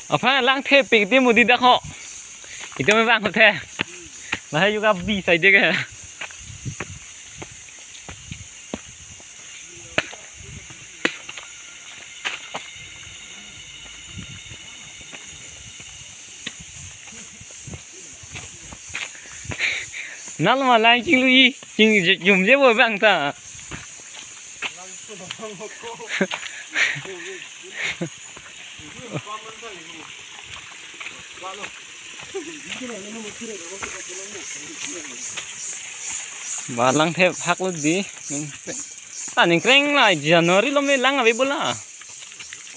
Apa lang the pik ti mudi dak ho. Itu memang ho the. Lah juga bi sai de ke. Nal mà lai ching lui ching dùng dễ bồi bang ta. Bà lang thép hắc luôn đi. Ta nên keng lại January lo me lang abe bola.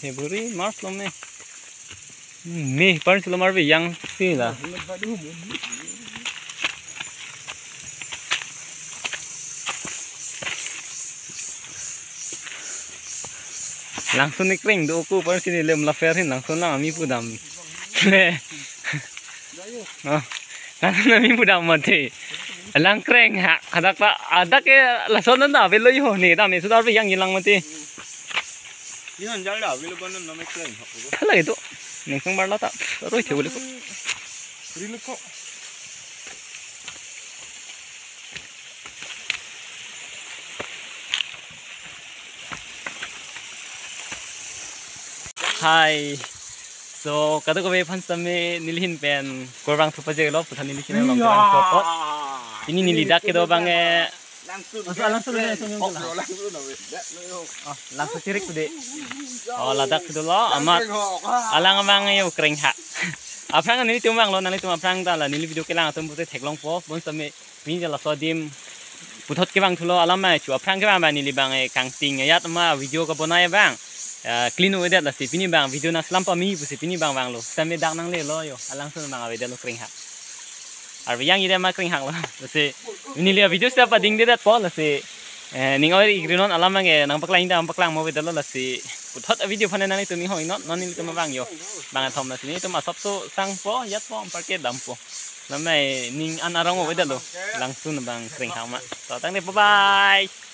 February March lo me. Me parents lo mar be yang si la. Langsung ni kering do ku par sini lem la fer hin langsung lang ami pudam le langsung ami pudam mate lang kering ha kada ka ada ke la son na ve lo yo ni da me sudar be yang yilang mate yan jar da ve lo ban na me kering ha ko thala itu ne kang bar la ta roi the bole ko ri lo ko Hai, so kata ko be pansame nilhin pen korang tu paje lo putan nilhin long korang kopot. Ini nilidak ke do bange langsung langsung sirik tu de. Oh ladak tu lo amat alang amang yo kering ha. Aprang nili tu mang lo nali tu aprang ta la nili video ke lang atum pute thek long po bon same min jala sodim puthot ke bang tu lo alam ma chu aprang ke bang nili bange kang ting yat ma video ko bonai bang. Clean udah lah sih, ini bang video nak selampa mi, busi ini bang lo, sampai dak nang le lo yo, langsung bang awet lo kering hak. Arbi yang ini mah kering hak lo, busi ini lihat video siapa ding dia po lah sih, ning awet igrinon alam bang nang paklang dah paklang mau awet lo lah sih, putot video panen nang itu ning hoi not, non ini tu bang yo, bang atom lah sini itu masuk tu sang po, yat po, parkir dam po, namai ning an arang awet lo, langsung bang kering hak mak, so tang deh bye bye.